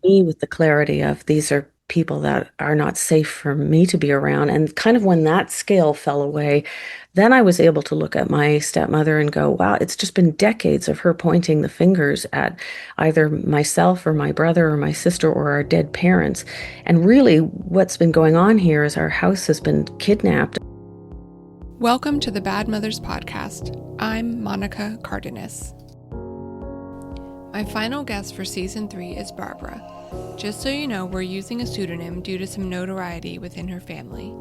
me with the clarity of these are people that are not safe for me to be around. And kind of when that scale fell away, then I was able to look at my stepmother and go, wow, it's just been decades of her pointing the fingers at either myself or my brother or my sister or our dead parents. And really, what's been going on here is our house has been kidnapped. Welcome to the Bad Mothers Podcast. I'm Monica Cardenas. My final guest for Season 3 is Barbara. Just so you know, we're using a pseudonym due to some notoriety within her family.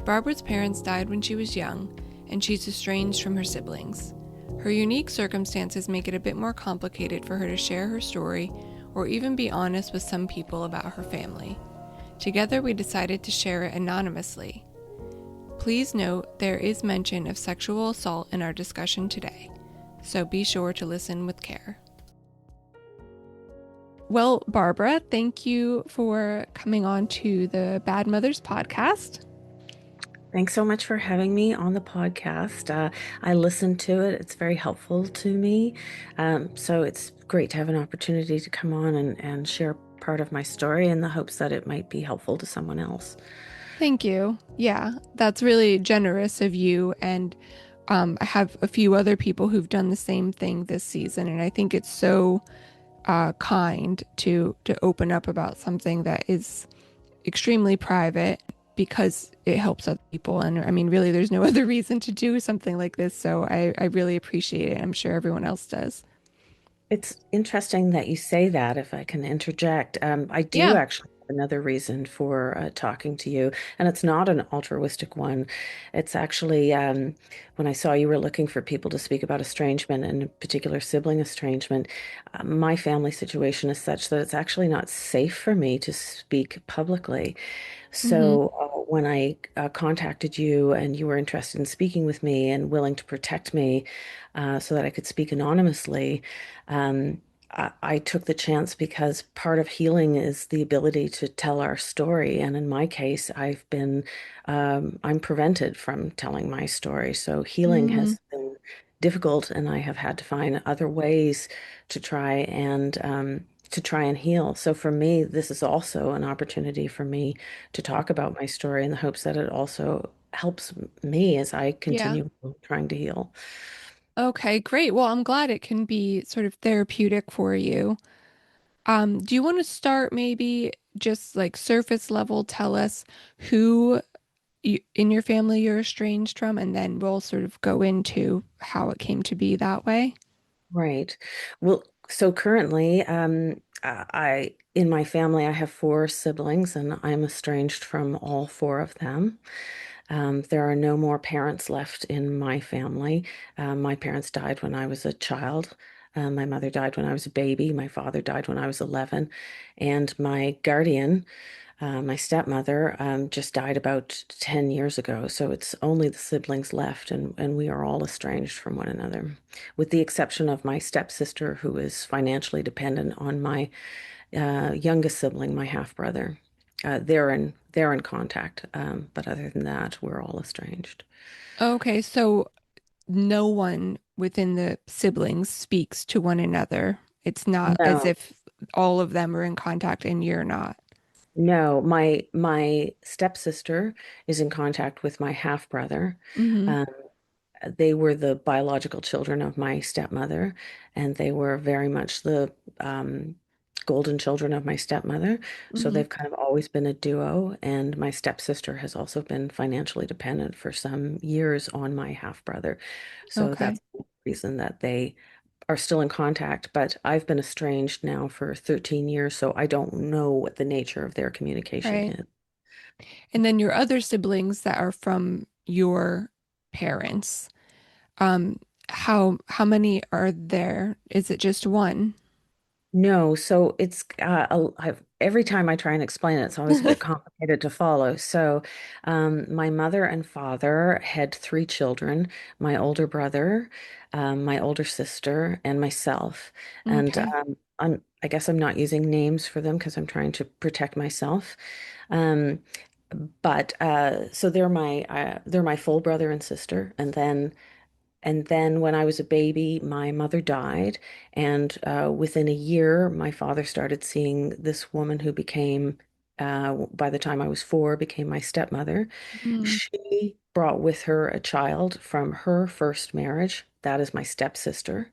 Barbara's parents died when she was young, and she's estranged from her siblings. Her unique circumstances make it a bit more complicated for her to share her story or even be honest with some people about her family. Together, we decided to share it anonymously. Please note there is mention of sexual assault in our discussion today, so be sure to listen with care. Well, Barbara, thank you for coming on to the Bad Mothers podcast. Thanks so much for having me on the podcast. I listened to it. It's very helpful to me. So it's great to have an opportunity to come on and share part of my story in the hopes that it might be helpful to someone else. Thank you. Yeah, that's really generous of you. And I have a few other people who've done the same thing this season, and I think it's so kind to open up about something that is extremely private because it helps other people. And I mean, really, there's no other reason to do something like this. So I really appreciate it. I'm sure everyone else does. It's interesting that you say that, if I can interject. I do Yeah. actually have another reason for talking to you, and it's not an altruistic one. It's actually when I saw you were looking for people to speak about estrangement, and in particular sibling estrangement, my family situation is such that it's actually not safe for me to speak publicly. Mm-hmm. So when I contacted you and you were interested in speaking with me and willing to protect me so that I could speak anonymously, I took the chance because part of healing is the ability to tell our story. And in my case, I'm prevented from telling my story. So healing Mm-hmm. has been difficult, and I have had to find other ways to try and heal. So for me, this is also an opportunity for me to talk about my story in the hopes that it also helps me as I Yeah. continue trying to heal. Okay, great. Well, I'm glad it can be sort of therapeutic for you. Do you want to start maybe just like surface level, tell us who in your family you're estranged from, and then we'll sort of go into how it came to be that way? Right. Well, so currently, in my family, I have four siblings, and I'm estranged from all four of them. There are no more parents left in my family. My parents died when I was a child. My mother died when I was a baby. My father died when I was 11. And my guardian, my stepmother, just died about 10 years ago. So it's only the siblings left, and we are all estranged from one another, with the exception of my stepsister, who is financially dependent on my youngest sibling, my half brother. They're in contact, but other than that, we're all estranged. Okay, so no one within the siblings speaks to one another. It's not as No, if all of them are in contact and you're not. no, my stepsister is in contact with my half brother. Mm-hmm. They were the biological children of my stepmother, and they were very much the golden children of my stepmother. So Mm-hmm. they've kind of always been a duo. And my stepsister has also been financially dependent for some years on my half brother. So Okay. that's the reason that they are still in contact. But I've been estranged now for 13 years, so I don't know what the nature of their communication Right. is. And then your other siblings that are from your parents, um, how many are there? Is it just one? No, so it's every time I try and explain it, it's always a bit complicated to follow. So, my mother and father had three children: my older brother, my older sister, and myself. And Okay. I guess I'm not using names for them because I'm trying to protect myself. Um, but so they're my full brother and sister, and then And then when I was a baby, my mother died. And within a year, my father started seeing this woman who became, by the time I was 4, became my stepmother. Mm, She brought with her a child from her first marriage. That is my stepsister.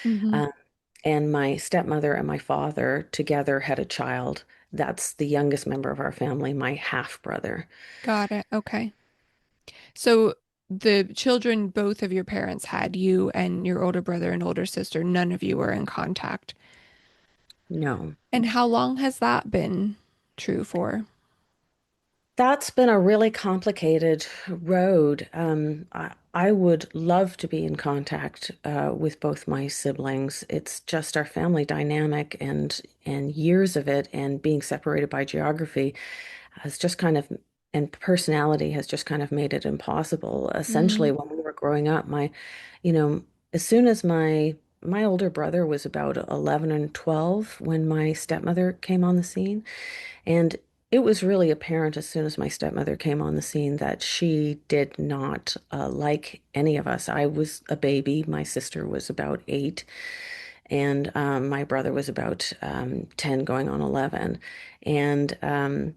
hmm. Um, and my stepmother and my father together had a child. That's the youngest member of our family, my half brother. Got it. Okay. So the children both of your parents had, you and your older brother and older sister, none of you were in contact. No. And how long has that been true for? That's been a really complicated road. I would love to be in contact with both my siblings. It's just our family dynamic and years of it, and being separated by geography has just kind of, and personality has just kind of made it impossible. Essentially, Mm, when we were growing up, you know, as soon as my older brother was about 11 and 12 when my stepmother came on the scene. And it was really apparent as soon as my stepmother came on the scene that she did not like any of us. I was a baby. My sister was about 8, and my brother was about 10 going on 11. And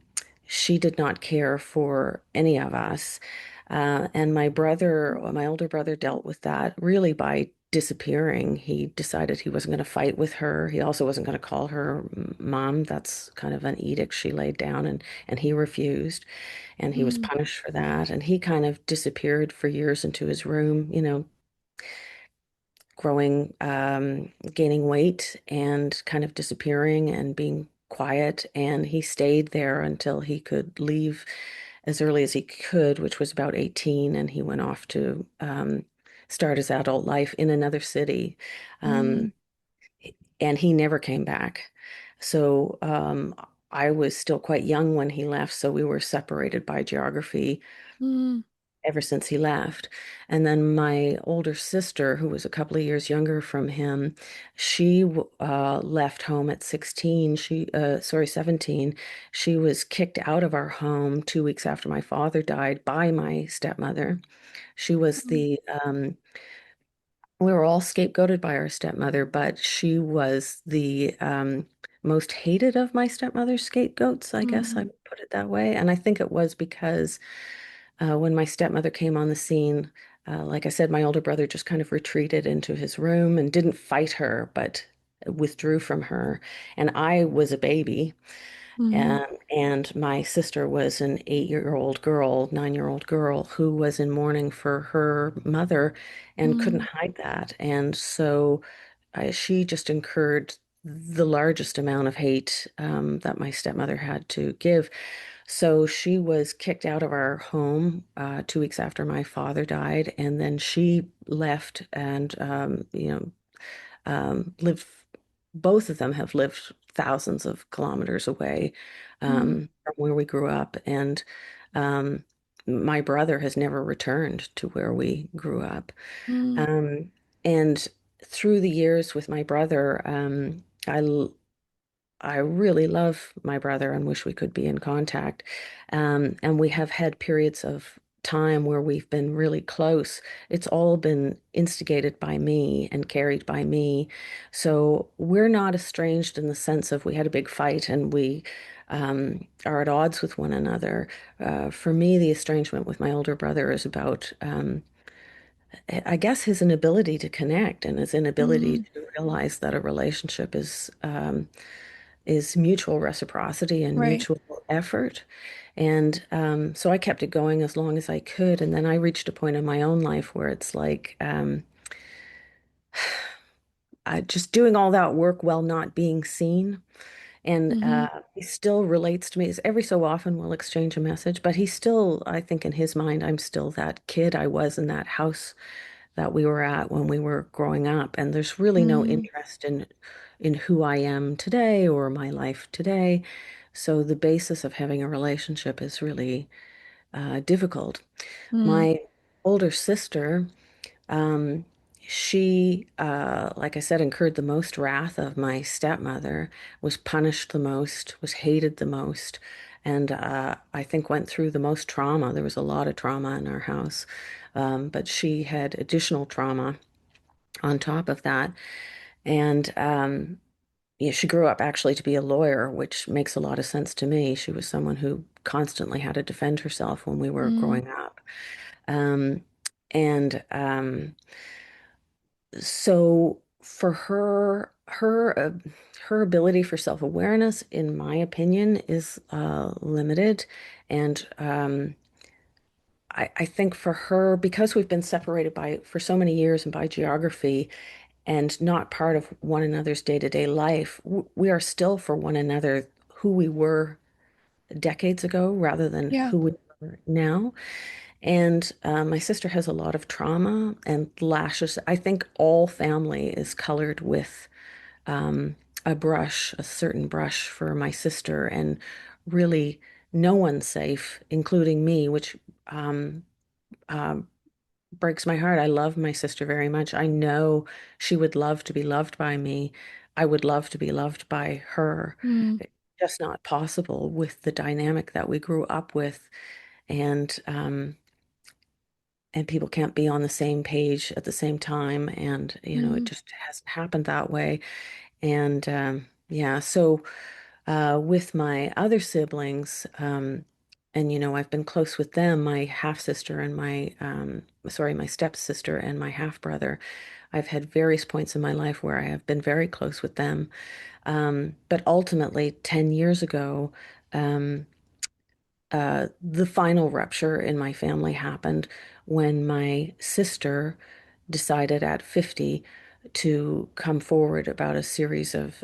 she did not care for any of us. And my older brother, dealt with that really by disappearing. He decided he wasn't going to fight with her. He also wasn't going to call her mom. That's kind of an edict she laid down, and he refused, and he was mm, punished for that. And he kind of disappeared for years into his room, growing, gaining weight and kind of disappearing and being quiet. And he stayed there until he could leave as early as he could, which was about 18. And he went off to start his adult life in another city. mm, Um, and he never came back. So I was still quite young when he left. So we were separated by geography mm, ever since he left. And then my older sister, who was a couple of years younger from him, she left home at 16. 17. She was kicked out of our home 2 weeks after my father died by my stepmother. She was mm, we were all scapegoated by our stepmother, but she was the most hated of my stepmother's scapegoats, I guess I mm, would put it that way. And I think it was because when my stepmother came on the scene, like I said, my older brother just kind of retreated into his room and didn't fight her, but withdrew from her. And I was a baby, mm, and my sister was an 8-year-old girl, 9-year-old girl who was in mourning for her mother and couldn't mm, hide that. And so she just incurred the largest amount of hate that my stepmother had to give. So she was kicked out of our home 2 weeks after my father died, and then she left and lived. Both of them have lived thousands of kilometers away mm, from where we grew up, and um, my brother has never returned to where we grew up. mm, Um, and through the years with my brother, I really love my brother and wish we could be in contact. And we have had periods of time where we've been really close. It's all been instigated by me and carried by me. So we're not estranged in the sense of we had a big fight and we are at odds with one another. For me, the estrangement with my older brother is about, I guess, his inability to connect and his inability mm. to realize that a relationship is mutual reciprocity and Right. mutual effort. And so I kept it going as long as I could. And then I reached a point in my own life where it's like just doing all that work while not being seen. And Hmm. he still relates to me. Every so often we'll exchange a message, but he's still, I think in his mind, I'm still that kid I was in that house that we were at when we were growing up. And there's really no Mm, interest in who I am today or my life today. So the basis of having a relationship is really difficult. mm, My older sister, um, She, like I said, incurred the most wrath of my stepmother, was punished the most, was hated the most, and I think went through the most trauma. There was a lot of trauma in our house, but she had additional trauma on top of that. And yeah, she grew up actually to be a lawyer, which makes a lot of sense to me. She was someone who constantly had to defend herself when we were Mm, growing up. Um, and so for her ability for self-awareness, in my opinion, is limited. And I think for her, because we've been separated by for so many years and by geography and not part of one another's day-to-day life, we are still for one another who we were decades ago rather than yeah. who we are now. And my sister has a lot of trauma and lashes. I think all family is colored with um, a brush, a certain brush for my sister, and really no one's safe, including me, which um, um, breaks my heart. I love my sister very much. I know she would love to be loved by me. I would love to be loved by her. Mm, It's just not possible with the dynamic that we grew up with, and people can't be on the same page at the same time, and it mm. just hasn't happened that way. And yeah, so with my other siblings, and I've been close with them, my half sister and my stepsister and my half brother. I've had various points in my life where I have been very close with them. But ultimately, 10 years ago, um, the final rupture in my family happened when my sister decided at 50 to come forward about a series of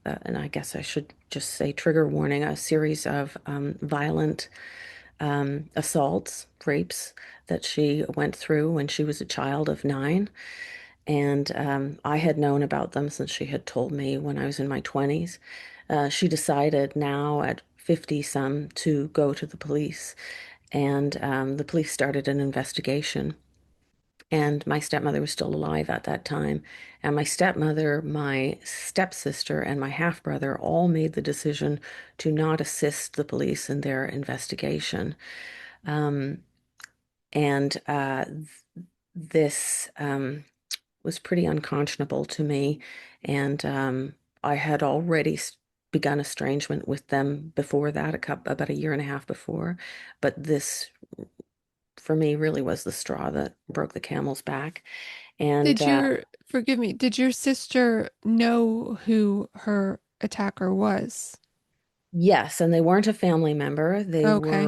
and I guess I should just say trigger warning, a series of violent assaults, rapes that she went through when she was a child of 9. And I had known about them since she had told me when I was in my 20s. She decided now at 50 some to go to the police. And the police started an investigation. And my stepmother was still alive at that time. And my stepmother, my stepsister, and my half brother all made the decision to not assist the police in their investigation. Um, and this was pretty unconscionable to me. And I had already begun estrangement with them before that, about a year and a half before. But this, for me, really was the straw that broke the camel's back. And Forgive me, did your sister know who her attacker was? yes, and they weren't a family member. They were Okay,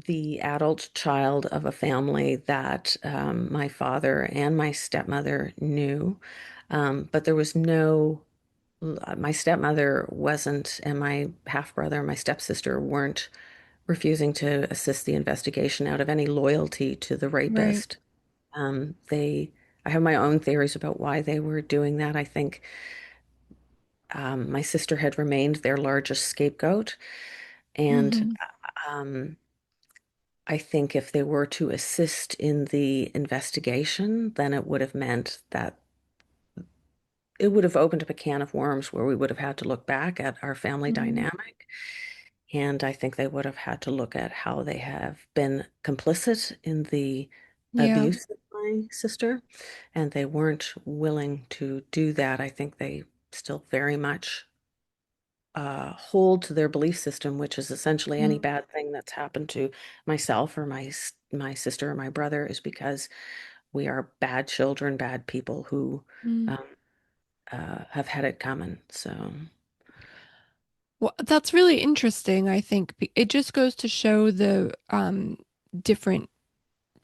the adult child of a family that my father and my stepmother knew. But there was my stepmother wasn't, and my half brother and my stepsister weren't refusing to assist the investigation out of any loyalty to the right. rapist. I have my own theories about why they were doing that. I think my sister had remained their largest scapegoat. And Hmm. um, I think if they were to assist in the investigation, then it would have meant that it would have opened up a can of worms where we would have had to look back at our family Hmm. dynamic. And I think they would have had to look at how they have been complicit in the Yeah. abuse of my sister. And they weren't willing to do that. I think they still very much hold to their belief system, which is essentially any Mm, bad thing that's happened to myself or my sister or my brother is because we are bad children, bad people who mm. um, have had it coming. So, Well, that's really interesting, I think. It just goes to show the different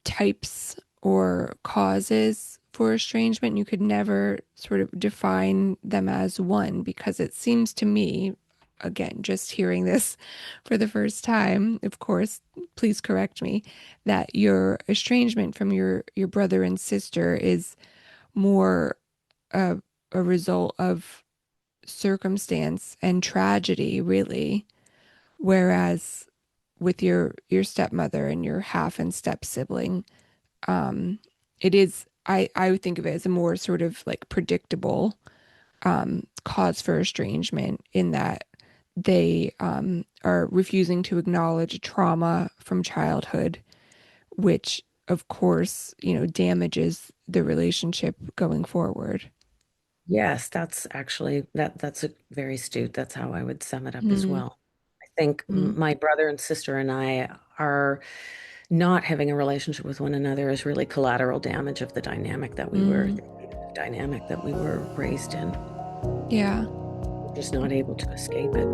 types or causes for estrangement. You could never sort of define them as one because it seems to me, again, just hearing this for the first time, of course, please correct me, that your estrangement from your brother and sister is more a, a result of circumstance and tragedy, really, whereas with your stepmother and your half and step sibling, um, it is I would think of it as a more sort of like predictable cause for estrangement in that they are refusing to acknowledge trauma from childhood, which of course, damages the relationship going forward. Yes, that's actually that's a very astute. That's how I would sum it up as Mm-hmm. well. I think my brother and sister and I are not having a relationship with one another is really collateral damage of the Mm, dynamic that we were raised in. yeah. We're just not able to escape it.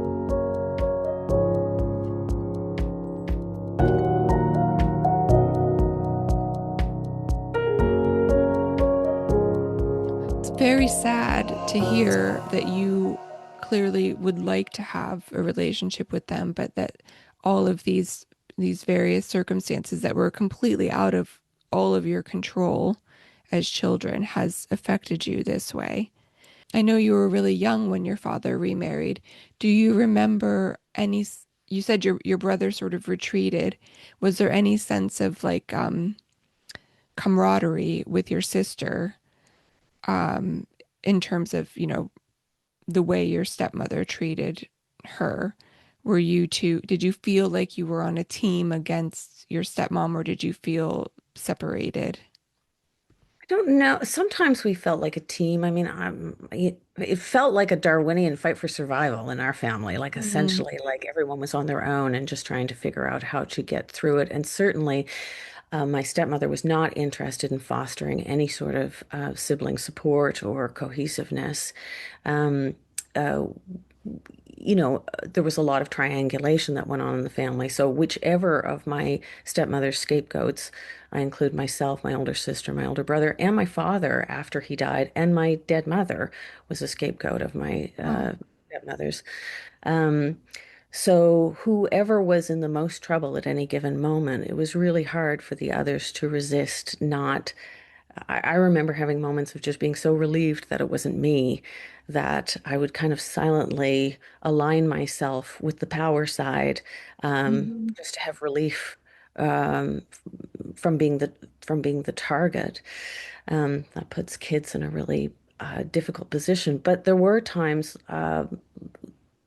It's very sad to hear that you clearly would like to have a relationship with them, but that all of these various circumstances that were completely out of all of your control as children has affected you this way. I know you were really young when your father remarried. Do you remember you said your brother sort of retreated. Was there any sense of like camaraderie with your sister in terms of, the way your stepmother treated her? Did you feel like you were on a team against your stepmom, or did you feel separated? I don't know. Sometimes we felt like a team. I mean, it felt like a Darwinian fight for survival in our family. Like Mm-hmm. essentially, like everyone was on their own and just trying to figure out how to get through it. And certainly, my stepmother was not interested in fostering any sort of sibling support or cohesiveness. Um, uh, there was a lot of triangulation that went on in the family. So whichever of my stepmother's scapegoats, I include myself, my older sister, my older brother, and my father after he died, and my dead mother was a scapegoat of my Oh. stepmother's. Um, so whoever was in the most trouble at any given moment, it was really hard for the others to resist not. I remember having moments of just being so relieved that it wasn't me that I would kind of silently align myself with the power side, Mm-hmm. just to have relief um, from being the target. That puts kids in a really difficult position. But there were times,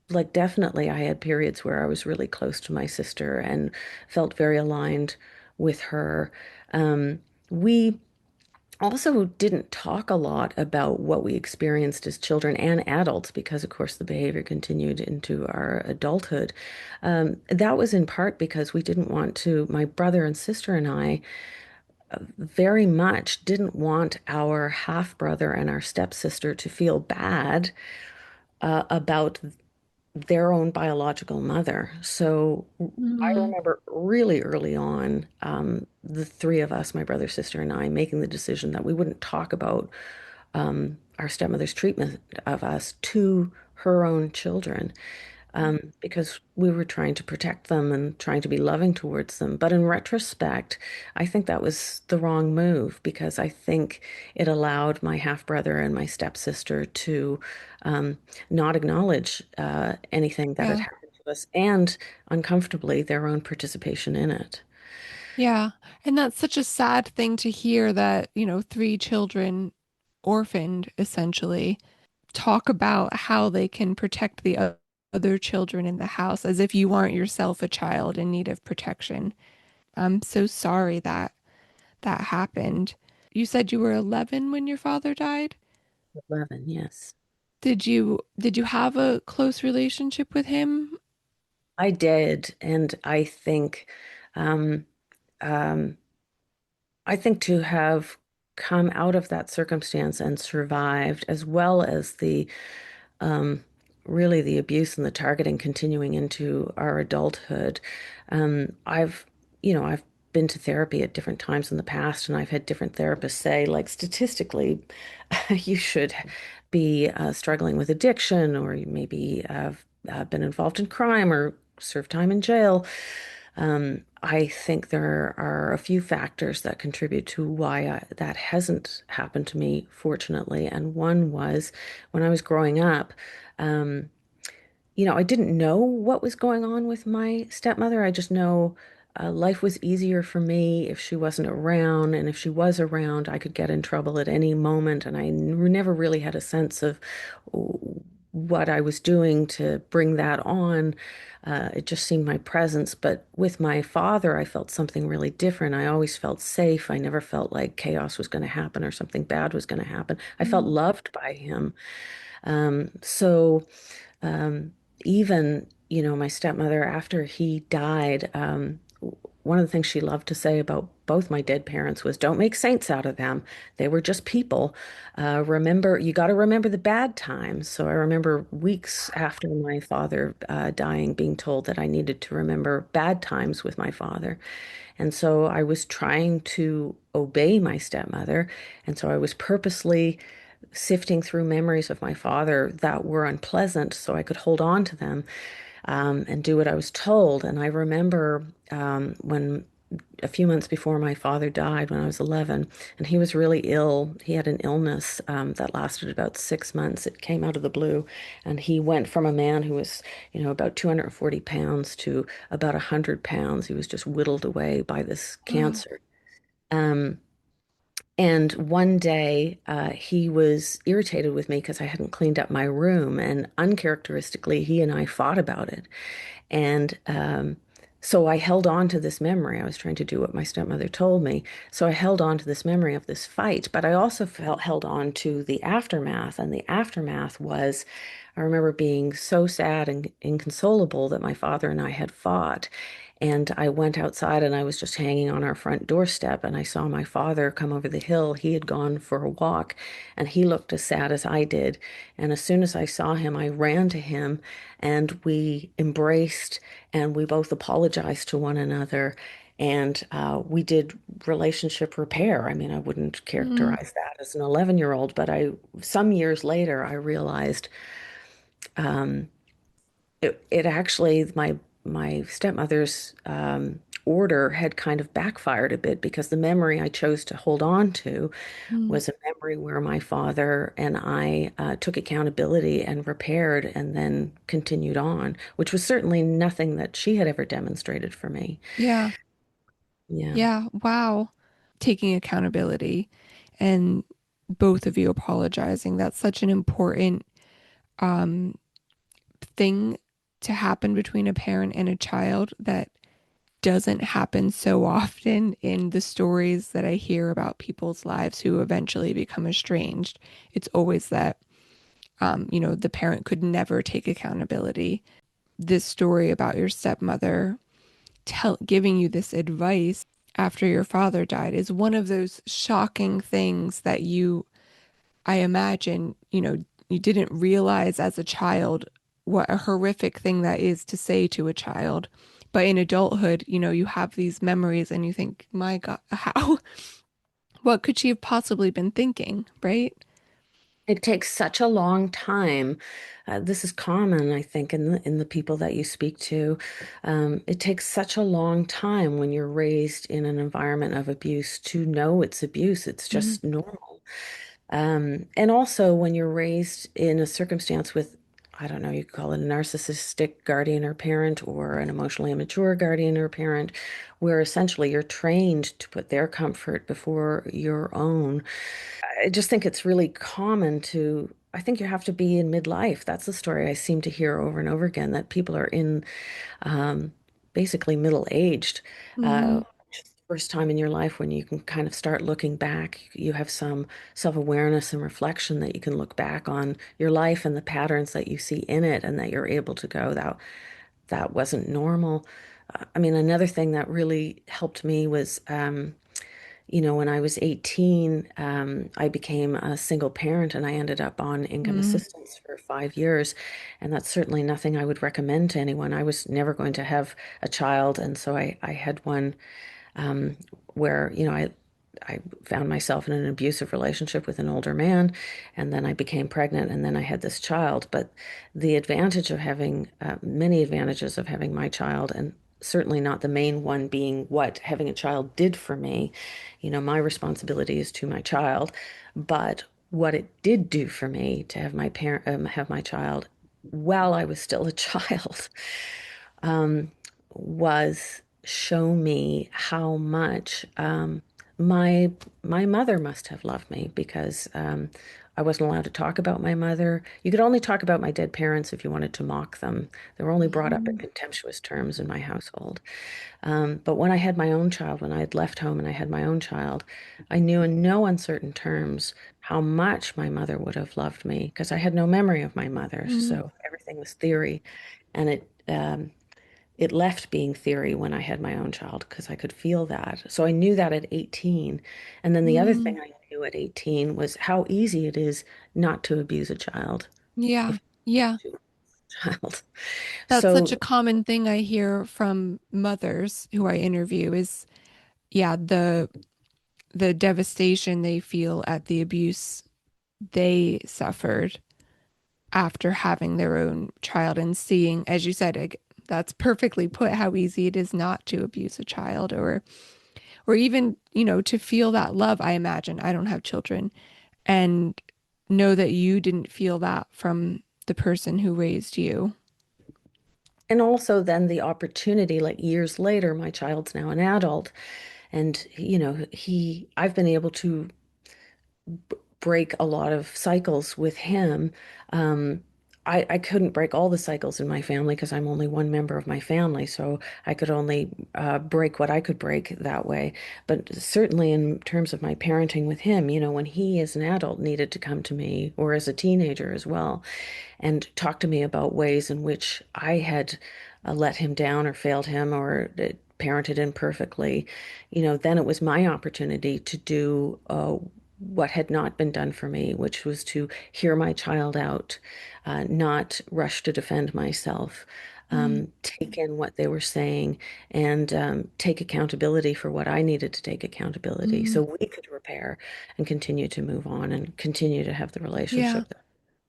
like definitely, I had periods where I was really close to my sister and felt very aligned with her. We also didn't talk a lot about what we experienced as children and adults because, of course, the behavior continued into our adulthood. That was in part because we didn't want to, my brother and sister and I very much didn't want our half brother and our stepsister to feel bad about their own biological mother. So I Mm-hmm. remember really early on, the three of us, my brother, sister, and I, making the decision that we wouldn't talk about our stepmother's treatment of us to her own children, because we were trying to protect them and trying to be loving towards them. But in retrospect, I think that was the wrong move because I think it allowed my half brother and my stepsister to um, not acknowledge anything that had Yeah. happened to us and uncomfortably their own participation in it. Yeah. And that's such a sad thing to hear that, three children orphaned essentially talk about how they can protect the other children in the house as if you aren't yourself a child in need of protection. I'm so sorry that that happened. You said you were 11 when your father died? 11, yes. Did you have a close relationship with him? I did, and um, um, I think to have come out of that circumstance and survived, as well as the um, really the abuse and the targeting continuing into our adulthood. I've been to therapy at different times in the past, and I've had different therapists say, like, statistically, you should be struggling with addiction, or you maybe have been involved in crime or served time in jail. I think there are a few factors that contribute to why that hasn't happened to me, fortunately. And one was when I was growing up, I didn't know what was going on with my stepmother. I just know. life was easier for me if she wasn't around, and if she was around, I could get in trouble at any moment, and never really had a sense of what I was doing to bring that on. It just seemed my presence. But with my father, I felt something really different. I always felt safe. I never felt like chaos was going to happen or something bad was going to happen. I felt Mm. loved by him. So um, even, my stepmother, after he died, one of the things she loved to say about both my dead parents was, don't make saints out of them. They were just people. You got to remember the bad times. So I remember weeks after my father dying, being told that I needed to remember bad times with my father. And so I was trying to obey my stepmother. And so I was purposely sifting through memories of my father that were unpleasant so I could hold on to them, and do what I was told. And I remember when a few months before my father died, when I was 11, and he was really ill. He had an illness that lasted about 6 months. It came out of the blue, and he went from a man who was, about 240 pounds to about 100 pounds. He was just whittled away by this Wow. cancer. Um, and one day, he was irritated with me because I hadn't cleaned up my room. And uncharacteristically, he and I fought about it. And so I held on to this memory. I was trying to do what my stepmother told me. So I held on to this memory of this fight, but I also held on to the aftermath. And the aftermath was, I remember being so sad and inconsolable that my father and I had fought. And I went outside and I was just hanging on our front doorstep, and I saw my father come over the hill. He had gone for a walk and he looked as sad as I did. And as soon as I saw him, I ran to him and we embraced, and we both apologized to one another. And we did relationship repair. I mean, I wouldn't Mm. characterize that as an 11-year-old, but some years later, I realized um, it actually, my stepmother's order had kind of backfired a bit, because the memory I chose to hold on to Mm. was a memory where my father and I took accountability and repaired and then continued on, which was certainly nothing that she had ever demonstrated for me. Yeah. Yeah. Yeah. Wow. Taking accountability and both of you apologizing. That's such an important um, thing to happen between a parent and a child that doesn't happen so often in the stories that I hear about people's lives who eventually become estranged. It's always that, the parent could never take accountability. This story about your stepmother giving you this advice after your father died is one of those shocking things that I imagine, you didn't realize as a child what a horrific thing that is to say to a child. But in adulthood, you have these memories and you think, my God, how, what could she have possibly been thinking, right? It takes such a long time. This is common, I think, in the people that you speak to. It takes such a long time when you're raised in an environment of abuse to know it's abuse. It's Mm. just normal. And also when you're raised in a circumstance with, I don't know, you could call it a narcissistic guardian or parent, or an emotionally immature guardian or parent, where essentially you're trained to put their comfort before your own. I just think it's really common to, I think you have to be in midlife. That's the story I seem to hear over and over again, that people are in um, basically middle-aged. Mm. Just the first time in your life when you can kind of start looking back. You have some self-awareness and reflection that you can look back on your life and the patterns that you see in it, and that you're able to go, that wasn't normal. I mean, another thing that really helped me was when I was 18, I became a single parent, and I ended up on income Mm. assistance for 5 years. And that's certainly nothing I would recommend to anyone. I was never going to have a child. And so I had one where, I found myself in an abusive relationship with an older man, and then I became pregnant, and then I had this child. But the advantage of having, many advantages of having my child, and certainly not the main one being what having a child did for me. My responsibility is to my child, but what it did do for me to have my child while I was still a child, was show me how much my my mother must have loved me because I wasn't allowed to talk about my mother. You could only talk about my dead parents if you wanted to mock them. They were only brought up in Mm, contemptuous terms in my household. But when I had my own child, when I had left home and I had my own child, I knew in no uncertain terms how much my mother would have loved me because I had no memory of my mother. mm, So everything was theory. And it left being theory when I had my own child because I could feel that. So I knew that at 18. And then the other mm. thing I knew at 18 was how easy it is not to abuse a child Yeah, if yeah. you choose a child. That's such a So, common thing I hear from mothers who I interview is, yeah, the devastation they feel at the abuse they suffered after having their own child and seeing, as you said, that's perfectly put, how easy it is not to abuse a child or even, to feel that love, I imagine. I don't have children and know that you didn't feel that from the person who raised you. and also then the opportunity, like years later, my child's now an adult, and I've been able to break a lot of cycles with him. Um, I couldn't break all the cycles in my family because I'm only one member of my family, so I could only break what I could break that way. But certainly in terms of my parenting with him, when he as an adult needed to come to me, or as a teenager as well, and talk to me about ways in which I had let him down or failed him or parented imperfectly, then it was my opportunity to do what had not been done for me, which was to hear my child out, not rush to defend myself. Mm, Take in what they were saying and take accountability for what I needed to take accountability mm, so we could repair and continue to move on and continue to have the yeah, relationship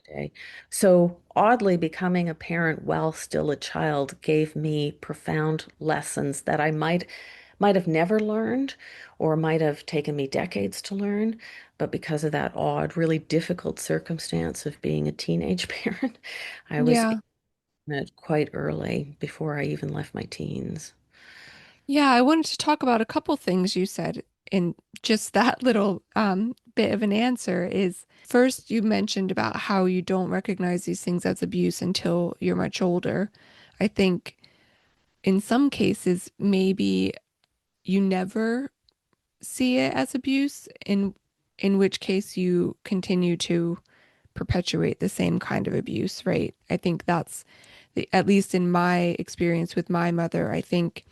day. So oddly, becoming a parent while still a child gave me profound lessons that I might have never learned or might have taken me decades to learn. But because of that odd, really difficult circumstance of being a teenage parent, I was yeah. in it quite early before I even left my teens. Yeah, I wanted to talk about a couple things you said in just that little bit of an answer is first you mentioned about how you don't recognize these things as abuse until you're much older. I think in some cases maybe you never see it as abuse, in which case you continue to perpetuate the same kind of abuse, right? I think that's at least in my experience with my mother, I think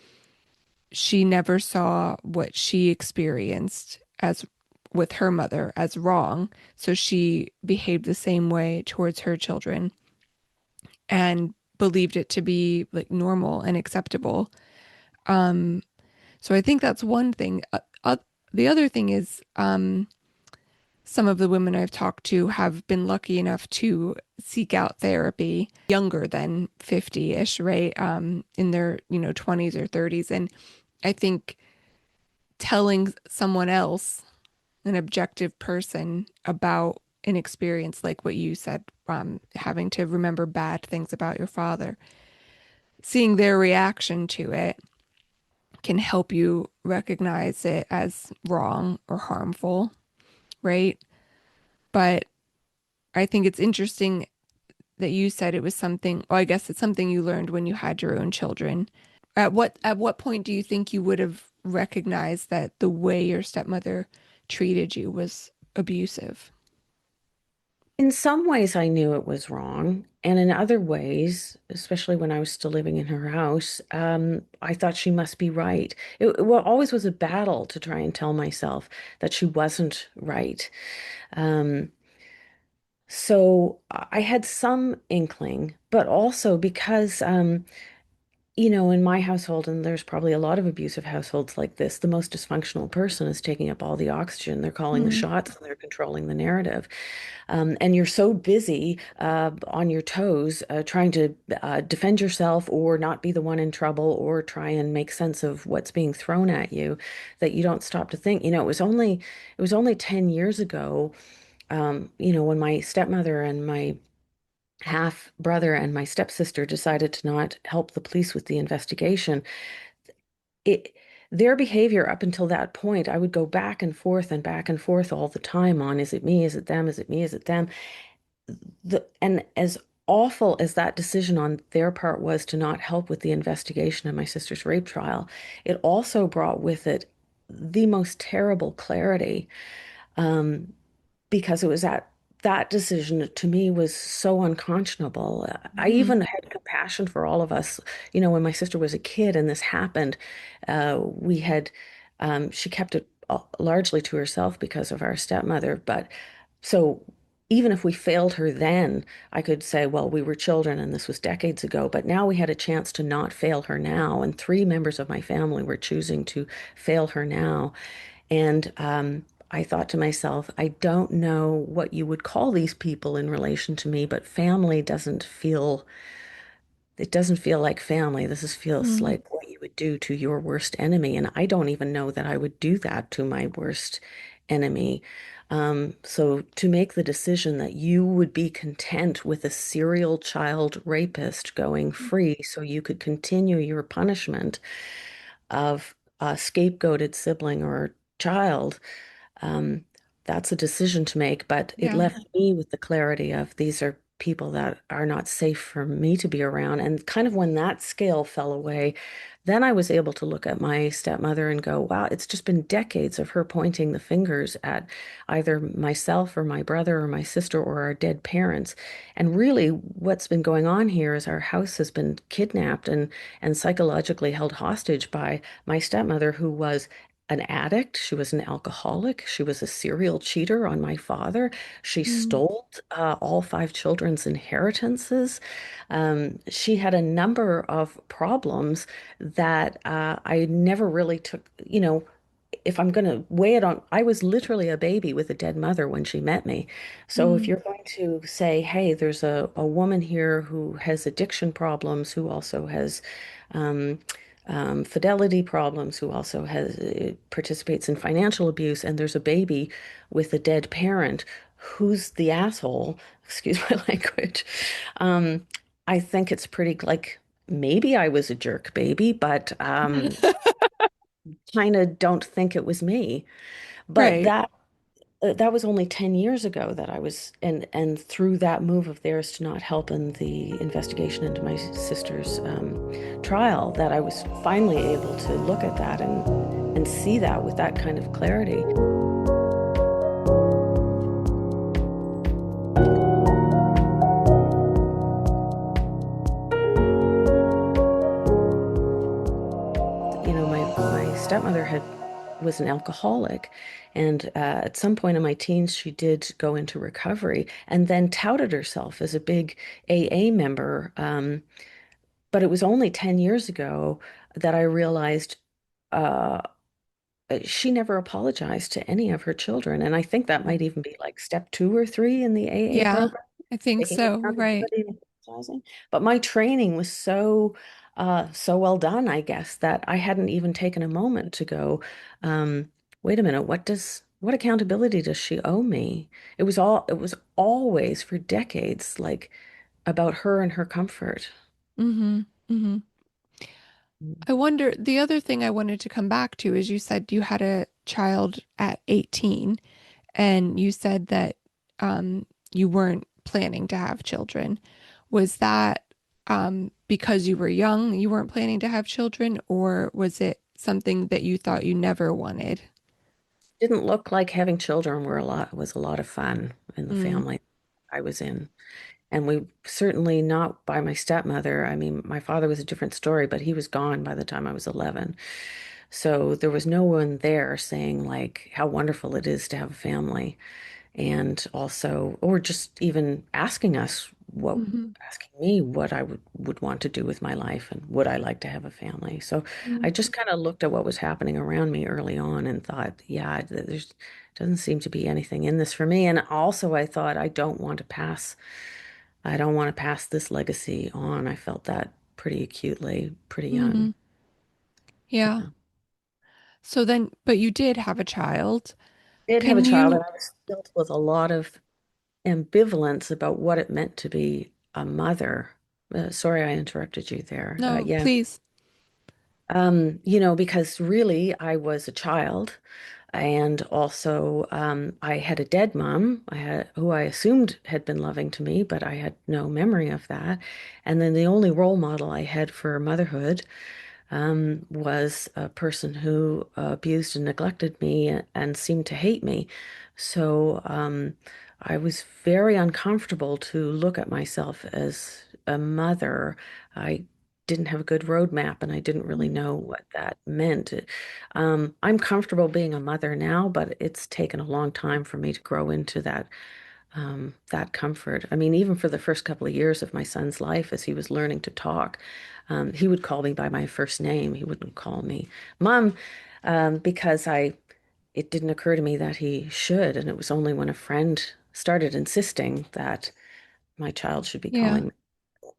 she never saw what she experienced as with her mother as wrong. So she behaved the same way towards her children and believed it to be like normal and acceptable. Um, so I think that's one thing. The other thing is, some of the women I've talked to have been lucky enough to seek out therapy younger than 50-ish, right? In their, 20s or 30s. And I think telling someone else, an objective person, about an experience like what you said, having to remember bad things about your father, seeing their reaction to it can help you recognize it as wrong or harmful, right? But I think it's interesting that you said it was something, well, I guess it's something you learned when you had your own children. At what point do you think you would have recognized that the way your stepmother treated you was abusive? In some ways, I knew it was wrong. And in other ways, especially when I was still living in her house, I thought she must be right. It always was a battle to try and tell myself that she wasn't right. Um, so I had some inkling, but also because in my household, and there's probably a lot of abusive households like this, the most dysfunctional person is taking up all the oxygen. They're calling the Mm, shots and they're controlling the narrative. And you're so busy on your toes trying to defend yourself or not be the one in trouble or try and make sense of what's being thrown at you that you don't stop to think. It was only 10 years ago, when my stepmother and my half brother and my stepsister decided to not help the police with the investigation. it their behavior up until that point, I would go back and forth all the time on, is it me? Is it them? Is it me? Is it them? And as awful as that decision on their part was to not help with the investigation of my sister's rape trial, it also brought with it the most terrible clarity. Um, because it was that decision to me was so unconscionable. I Hmm. even had compassion for all of us. You know, when my sister was a kid and this happened, we had, she kept it largely to herself because of our stepmother. But so even if we failed her then, I could say, well, we were children and this was decades ago. But now we had a chance to not fail her now. And three members of my family were choosing to fail her now. And I thought to myself, I don't know what you would call these people in relation to me, but family doesn't feel, it doesn't feel like family. Feels Mm. like what you would do to your worst enemy. And I don't even know that I would do that to my worst enemy. So to make the decision that you would be content with a serial child rapist going free so you could continue your punishment of a scapegoated sibling or child, um, that's a decision to make, but it Yeah. left me with the clarity of these are people that are not safe for me to be around. And kind of when that scale fell away, then I was able to look at my stepmother and go, wow, it's just been decades of her pointing the fingers at either myself or my brother or my sister or our dead parents. And really, what's been going on here is our house has been kidnapped and psychologically held hostage by my stepmother, who was an addict. She was an alcoholic. She was a serial cheater on my father. She Mm. stole all five children's inheritances. She had a number of problems that I never really took, you know, if I'm going to weigh it on, I was literally a baby with a dead mother when she met me. So if Mm. you're going to say, hey, there's a woman here who has addiction problems, who also has um, fidelity problems, who also has participates in financial abuse, and there's a baby with a dead parent, who's the asshole? Excuse my language. Um, I think it's pretty like maybe I was a jerk baby, but kind of don't think it was me. But Right. that was only 10 years ago that I was and through that move of theirs to not help in the investigation into my sister's trial, that I was finally able to look at that and see that with that kind of clarity. You know, my stepmother had was an alcoholic, and at some point in my teens, she did go into recovery and then touted herself as a big AA member. But it was only 10 years ago that I realized uh, she never apologized to any of her children. And I think that might even be like step two or three in the AA Yeah, program, I think taking so. Right. accountability and apologizing. But my training was so well done, I guess, that I hadn't even taken a moment to go, um, wait a minute, what accountability does she owe me? It was always for decades like about her and her comfort. Hmm. Hmm. I wonder, the other thing I wanted to come back to is you said you had a child at 18, and you said that you weren't planning to have children. Was that because you were young, you weren't planning to have children, or was it something that you thought you never wanted? Didn't look like having children was a lot of fun in the Mm. family I was in. And we certainly not by my stepmother. I mean, my father was a different story, but he was gone by the time I was 11. So there was no one there saying like how wonderful it is to have a family. And also, or just even asking us Hmm. asking me what would want to do with my life and would I like to have a family. So I just kind of looked at what was happening around me early on and thought, yeah, there's doesn't seem to be anything in this for me. And also I thought I don't want to pass this legacy on. I felt that pretty acutely, pretty Hmm. young. Yeah. Yeah. So then, but you did have a child. Did have a Can child and you? I was filled with a lot of ambivalence about what it meant to be a mother. Sorry, I interrupted you there. No, Yeah. please. Because really I was a child. And also, I had a dead mom, who I assumed had been loving to me, but I had no memory of that. And then the only role model I had for motherhood was a person who abused and neglected me and seemed to hate me. So I was very uncomfortable to look at myself as a mother. I didn't have a good roadmap and I didn't really Mm. know what that meant. I'm comfortable being a mother now, but it's taken a long time for me to grow into that comfort. I mean, even for the first couple of years of my son's life, as he was learning to talk, he would call me by my first name. He wouldn't call me Mom, because it didn't occur to me that he should. And it was only when a friend started insisting that my child should be Yeah. calling me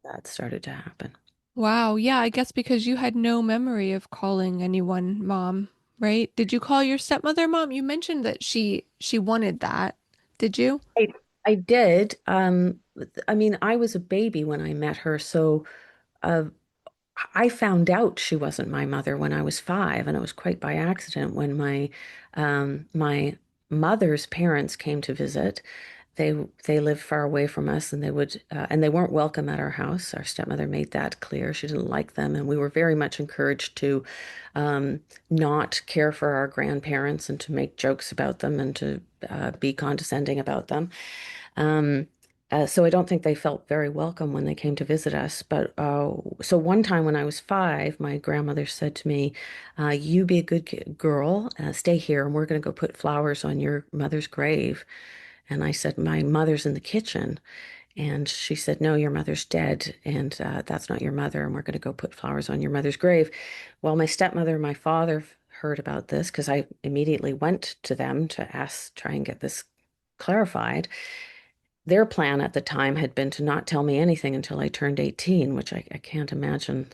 that started to happen. Wow. Yeah, I guess because you had no memory of calling anyone mom, right? Did you call your stepmother mom? You mentioned that she wanted that. Did you? I, I did. I mean, I was a baby when I met her, so uh, I found out she wasn't my mother when I was 5, and it was quite by accident when my mother's parents came to visit. They they lived far away from us, and they weren't welcome at our house. Our stepmother made that clear. She didn't like them, and we were very much encouraged to um, not care for our grandparents and to make jokes about them and to be condescending about them. Um, so I don't think they felt very welcome when they came to visit us. But so one time when I was 5, my grandmother said to me, "You be a good girl, stay here, and we're going to go put flowers on your mother's grave." And I said, "My mother's in the kitchen." And she said, "No, your mother's dead, and that's not your mother, and we're going to go put flowers on your mother's grave." Well, my stepmother and my father heard about this because I immediately went to them to try and get this clarified. Their plan at the time had been to not tell me anything until I turned 18, which I can't imagine.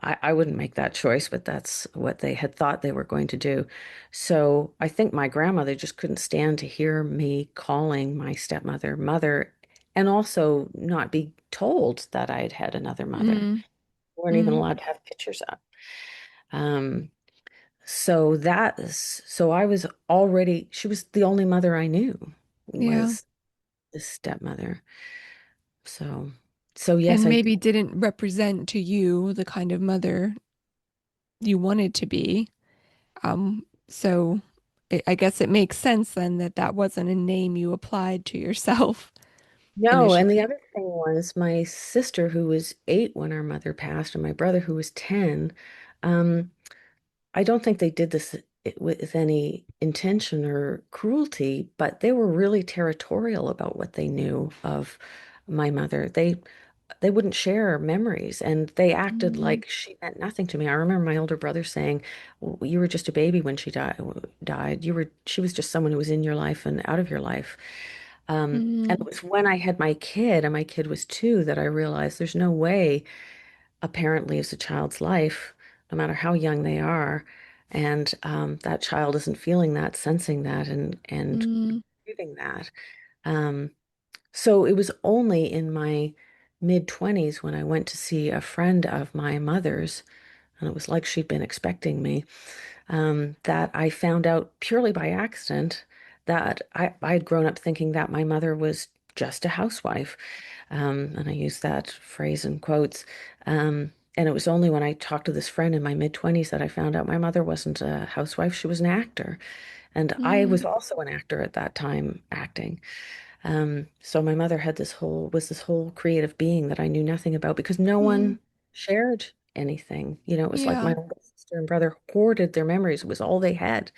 I wouldn't make that choice, but that's what they had thought they were going to do. So I think my grandmother just couldn't stand to hear me calling my stepmother mother and also not be told that I had had another mother. Mm, We weren't even mm, allowed to have pictures up. Um, so I was already, she was the only mother I knew yeah. was this stepmother. So, so yes, And I maybe didn't represent to you the kind of mother you wanted to be. So I guess it makes sense then that that wasn't a name you applied to yourself no. And the initially. other thing was my sister, who was 8 when our mother passed, and my brother, who was 10. Um, I don't think they did this with any intention or cruelty, but they were really territorial about what they knew of my mother. They wouldn't share memories and they acted Mm, like she meant nothing to me. I remember my older brother saying, You were just a baby when she died. She was just someone who was in your life and out of your life." And it mm, was when I had my kid, and my kid was 2, that I realized there's no way a parent leaves a child's life, no matter how young they are, and that child isn't feeling that, sensing that, and mm, grieving that. Um, so it was only in my mid-20s when I went to see a friend of my mother's, and it was like she'd been expecting me, that I found out purely by accident that I had grown up thinking that my mother was just a housewife. And I use that phrase in quotes. And it was only when I talked to this friend in my mid-20s that I found out my mother wasn't a housewife, she was an actor. And I mm, was also an actor at that time, acting. So my mother was this whole creative being that I knew nothing about because no mm, one shared anything. It was like my yeah. older sister and brother hoarded their memories. It was all they had.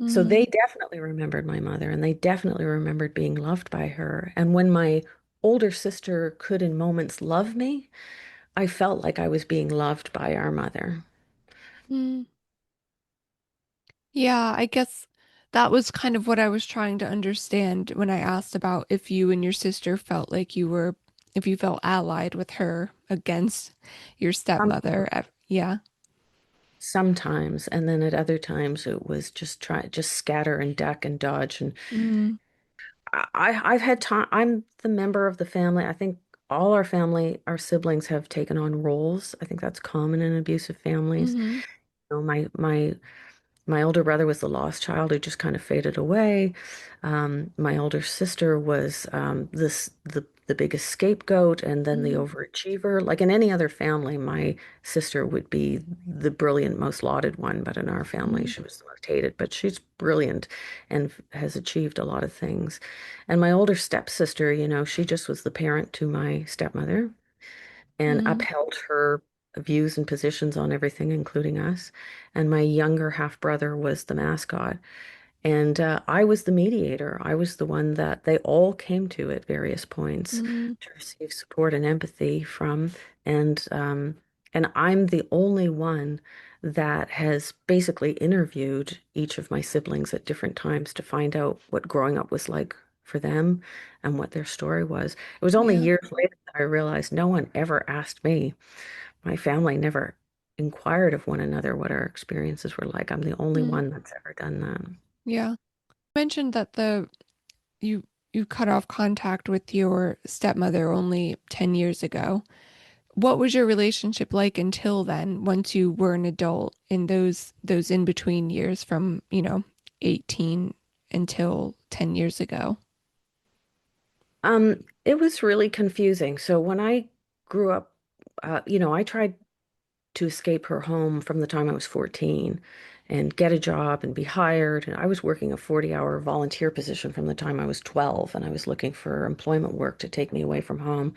So Mm, they definitely remembered my mother and they definitely remembered being loved by her. And when my older sister could in moments love me, I felt like I was being loved by our mother. mm. Yeah, I guess that was kind of what I was trying to understand when I asked about if you and your sister felt like if you felt allied with her against your stepmother. Yeah. Sometimes, and then at other times it was just scatter and duck and dodge. And Mm, I've had time. I'm the member of the family. I think all our family, our siblings have taken on roles. I think that's common in abusive families. Mm-hmm. You know, my older brother was the lost child who just kind of faded away. My older sister was the biggest scapegoat, and then the Mm-hmm. overachiever. Like in any other family, my sister would be the brilliant, most lauded one, but in our family, Mm-hmm. she was the most hated. But she's brilliant and has achieved a lot of things. And my older stepsister, you know, she just was the parent to my stepmother and Mm-hmm. upheld her views and positions on everything, including us. And my younger half brother was the mascot. And I was the mediator. I was the one that they all came to at various points Mm-hmm. to receive support and empathy from. And I'm the only one that has basically interviewed each of my siblings at different times to find out what growing up was like for them and what their story was. It was only Yeah. years later that I realized no one ever asked me. My family never inquired of one another what our experiences were like. I'm the only Mm. one that's ever done that. Yeah. You mentioned that you you cut off contact with your stepmother only 10 years ago. What was your relationship like until then, once you were an adult in those in between years from, 18 until 10 years ago? It was really confusing. So when I grew up, I tried to escape her home from the time I was 14 and get a job and be hired. And I was working a 40-hour volunteer position from the time I was 12, and I was looking for employment work to take me away from home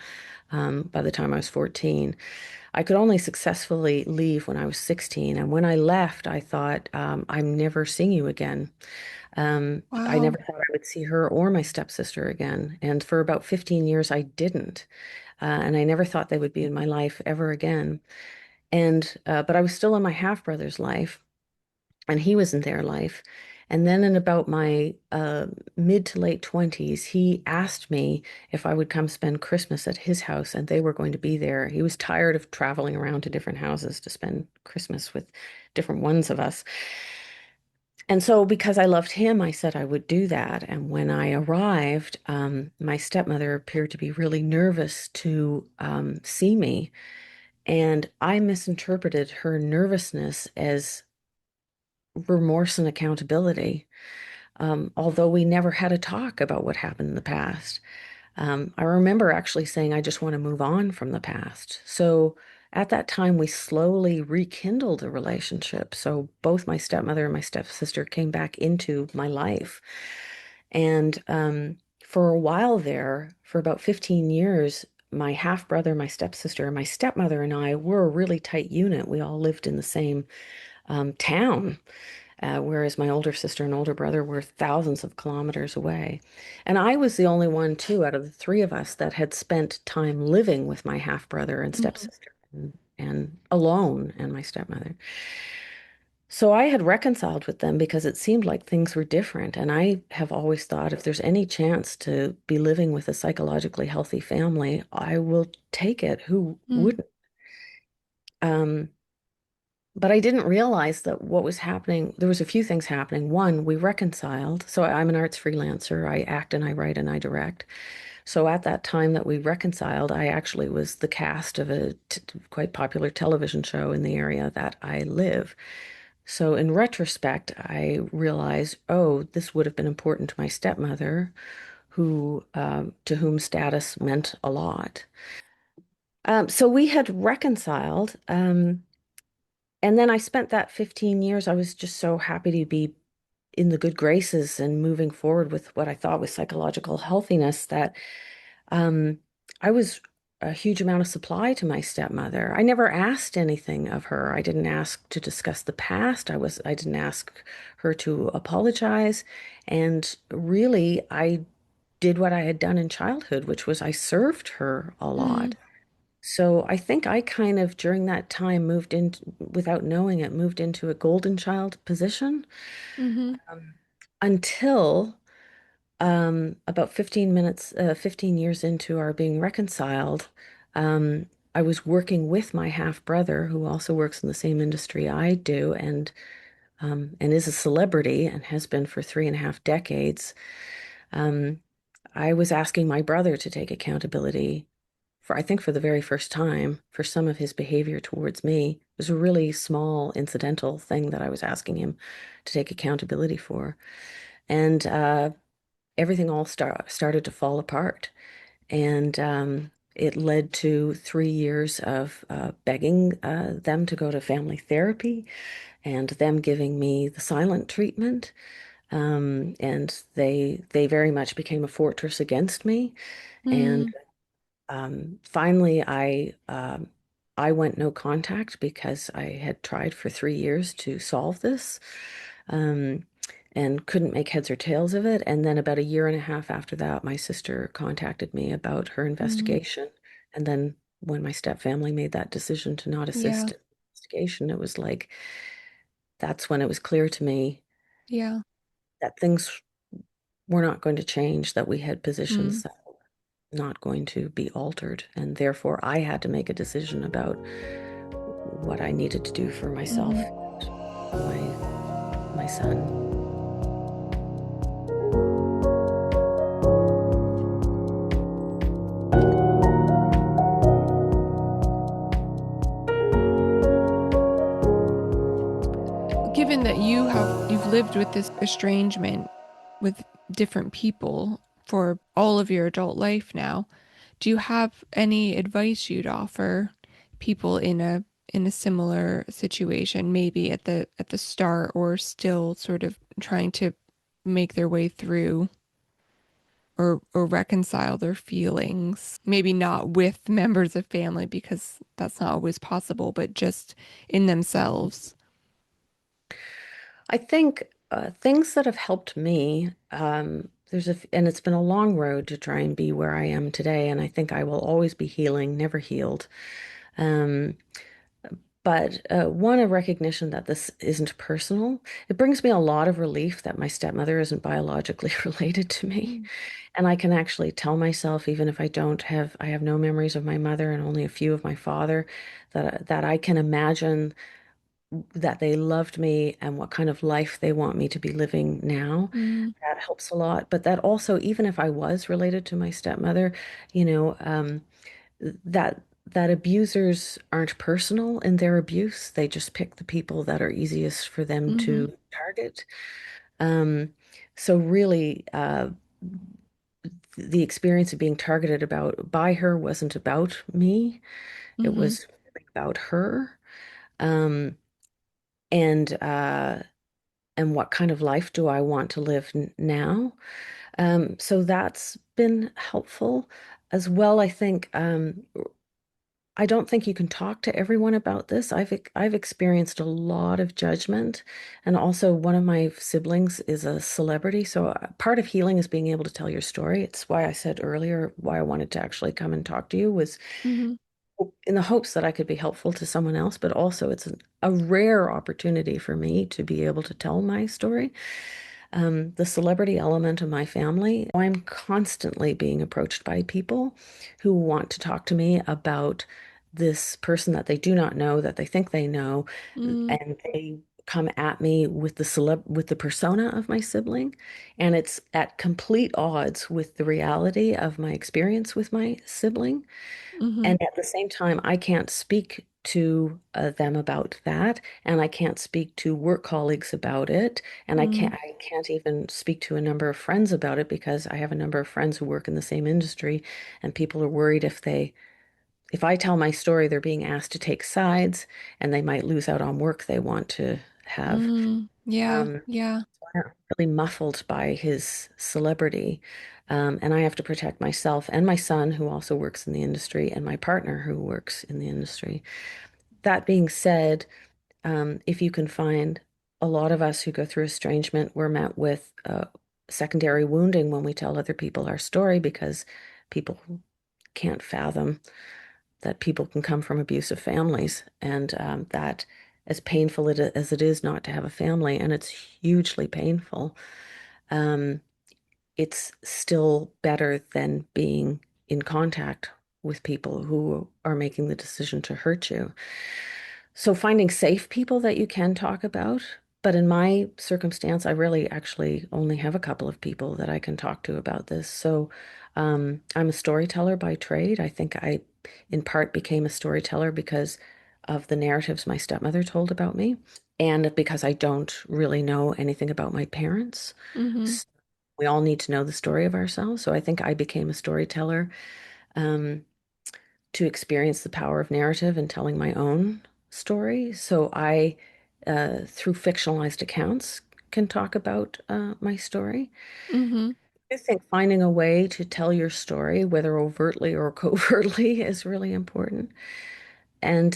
by the time I was 14. I could only successfully leave when I was 16. And when I left, I thought, I'm never seeing you again. I Wow. never thought I would see her or my stepsister again. And for about 15 years, I didn't. And I never thought they would be in my life ever again. But I was still in my half brother's life, and he was in their life. And then in about my mid to late 20s, he asked me if I would come spend Christmas at his house, and they were going to be there. He was tired of traveling around to different houses to spend Christmas with different ones of us. And so, because I loved him, I said I would do that. And when I arrived, my stepmother appeared to be really nervous to see me. And I misinterpreted her nervousness as remorse and accountability, although we never had a talk about what happened in the past. I remember actually saying, I just want to move on from the past. So at that time, we slowly rekindled a relationship. So both my stepmother and my stepsister came back into my life. And for a while there, for about 15 years, my half brother, my stepsister, and my stepmother and I were a really tight unit. We all lived in the same town, whereas my older sister and older brother were thousands of kilometers away. And I was the only one, too, out of the three of us that had spent time living with my half brother and Mhm. stepsister and alone and my stepmother. So I had reconciled with them because it seemed like things were different. And I have always thought if there's any chance to be living with a psychologically healthy family, I will take it. Who Mm. wouldn't? Um, But I didn't realize that what was happening, there was a few things happening. One, we reconciled. So I'm an arts freelancer. I act and I write and I direct. So at that time that we reconciled, I actually was the cast of a quite popular television show in the area that I live. So in retrospect, I realized, oh, this would have been important to my stepmother, who to whom status meant a lot. So we had reconciled. And then I spent that 15 years, I was just so happy to be in the good graces and moving forward with what I thought was psychological healthiness that um, I was a huge amount of supply to my stepmother. I never asked anything of her. I didn't ask to discuss the past. I didn't ask her to apologize. And really, I did what I had done in childhood, which was I served her a Mm. lot. So I think I kind of during that time moved into, without knowing it, moved into a golden child position Mm-hmm. um, until about 15 years into our being reconciled. Um, I was working with my half brother, who also works in the same industry I do, and is a celebrity and has been for 3.5 decades. Um, I was asking my brother to take accountability I think for the very first time, for some of his behavior towards me. It was a really small incidental thing that I was asking him to take accountability for. And everything all started to fall apart. And it led to 3 years of begging them to go to family therapy and them giving me the silent treatment. And they very much became a fortress against me. And Mm, finally, I went no contact because I had tried for 3 years to solve this, um, and couldn't make heads or tails of it. And then about a year and a half after that, my sister contacted me about her mm, investigation. And then when my stepfamily made that decision to not yeah, assist in the investigation, it was like that's when it was clear to me yeah. that things were not going to change, that we had Mm, positions that were not going to be altered. And therefore, I had to make a decision about what I needed to do for myself, mhm. my my son. Given that you've lived with this estrangement with different people for all of your adult life now, do you have any advice you'd offer people in a similar situation, maybe at the start or still sort of trying to make their way through or reconcile their feelings? Maybe not with members of family because that's not always possible, but just in themselves. I think things that have helped me, and it's been a long road to try and be where I am today, and I think I will always be healing, never healed. Um, but one, a recognition that this isn't personal. It brings me a lot of relief that my stepmother isn't biologically related to me. Mm, And I can actually tell myself, even if I have no memories of my mother and only a few of my father, that I can imagine that they loved me and what kind of life they want me to be living now. mm, That helps a lot. But that also, even if I was related to my stepmother, you know, that that abusers aren't personal in their abuse. They just pick the people that are easiest for them mhm, to target. Um, so really, the experience of being targeted about by her wasn't about me. It mhm, was really about her. Um, and and what kind of life do I want to live now? So that's been helpful as well. I think I don't think you can talk to everyone about this. I've experienced a lot of judgment, and also one of my siblings is a celebrity, so part of healing is being able to tell your story. It's why I said earlier why I wanted to actually come and talk to you was mhm, in the hopes that I could be helpful to someone else, but also it's a rare opportunity for me to be able to tell my story. The celebrity element of my family, I'm constantly being approached by people who want to talk to me about this person that they do not know, that they think they know, mm, and they come at me with with the persona of my sibling, and it's at complete odds with the reality of my experience with my sibling. mhm, And at the same time, I can't speak to them about that, and I can't speak to work colleagues about it, and mm, I can't even speak to a number of friends about it because I have a number of friends who work in the same industry, and people are worried if I tell my story, they're being asked to take sides, and they might lose out on work they want to have. mm. Yeah, Um, yeah. are really muffled by his celebrity. And I have to protect myself and my son, who also works in the industry, and my partner, who works in the industry. That being said, if you can find a lot of us who go through estrangement, we're met with secondary wounding when we tell other people our story because people can't fathom that people can come from abusive families, and that as painful as it is not to have a family, and it's hugely painful, um, it's still better than being in contact with people who are making the decision to hurt you. So finding safe people that you can talk about. But in my circumstance, I really actually only have a couple of people that I can talk to about this. So I'm a storyteller by trade. I think I, in part, became a storyteller because of the narratives my stepmother told about me, and because I don't really know anything about my parents. Mm-hmm. S- We all need to know the story of ourselves. So I think I became a storyteller um, to experience the power of narrative and telling my own story. So I, through fictionalized accounts, can talk about my story. Mm-hmm. I think finding a way to tell your story, whether overtly or covertly, is really important. And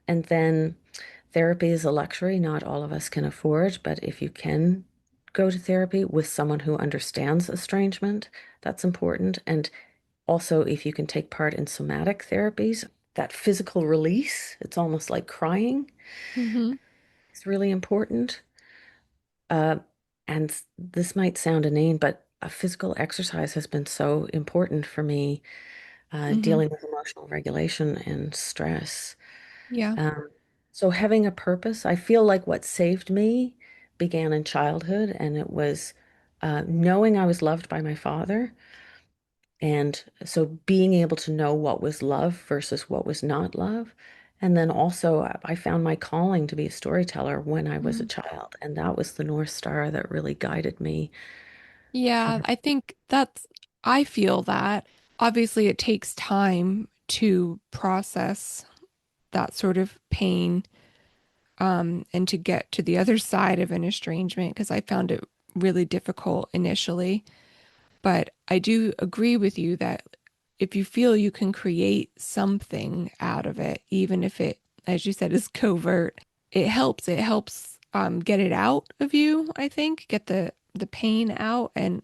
then therapy is a luxury not all of us can afford, but if you can go to therapy with someone who understands estrangement, that's important. And also, if you can take part in somatic therapies, that physical release, it's almost like crying, Mm-hmm. is really important. Uh, and this might sound inane, but a physical exercise has been so important for me Mm-hmm. dealing with emotional regulation and stress. Yeah. Um, so having a purpose, I feel like what saved me began in childhood, and it was knowing I was loved by my father. And so being able to know what was love versus what was not love. And then also, I found my calling to be a storyteller when I was a Mm. child. And that was the North Star that really guided me Yeah, from. I think I feel that. Obviously, it takes time to process that sort of pain, and to get to the other side of an estrangement, because I found it really difficult initially. But I do agree with you that if you feel you can create something out of it, even if it, as you said, is covert, it helps. It helps get it out of you, I think, get the pain out. And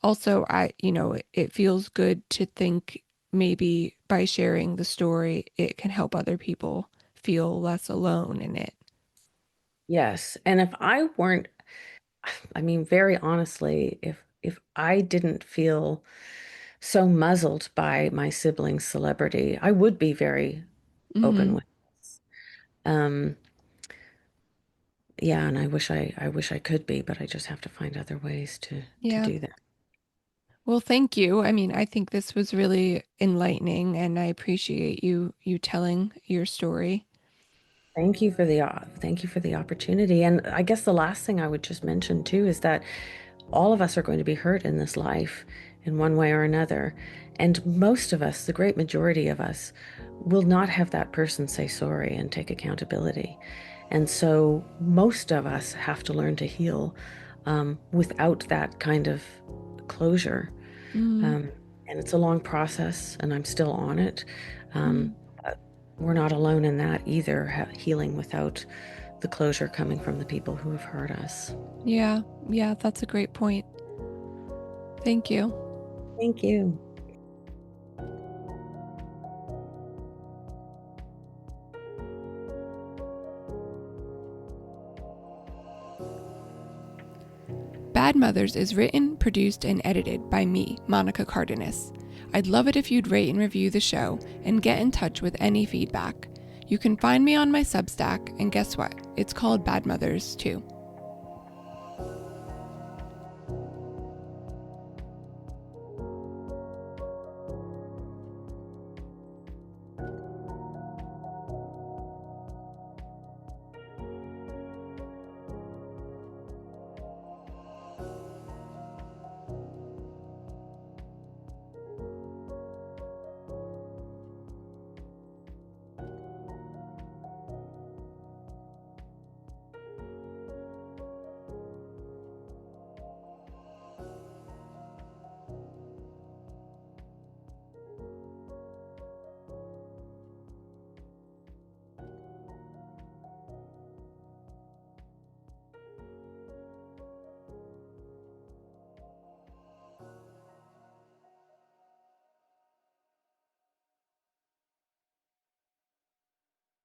also, it feels good to think maybe by sharing the story, it can help other people feel less alone in it. Yes. And if I weren't, I mean, very honestly, if I didn't feel so muzzled by my siblings' celebrity, I would be very open Hmm. with. Um, yeah, and I wish I could be, but I just have to find other ways to Yeah. do that. Well, thank you. I mean, I think this was really enlightening and I appreciate you telling your story. Thank you for the opportunity. And I guess the last thing I would just mention too is that all of us are going to be hurt in this life in one way or another. And most of us, the great majority of us, will not have that person say sorry and take accountability. And so most of us have to learn to heal without that kind of closure. Mm, Um, and it's a long process, and I'm still on it. mm. But we're not alone in that either, healing without the closure coming from the people who have hurt us. Yeah, yeah, that's a great point. Thank you. Thank you. Bad Mothers is written, produced, and edited by me, Monica Cardenas. I'd love it if you'd rate and review the show and get in touch with any feedback. You can find me on my Substack, and guess what? It's called Bad Mothers too.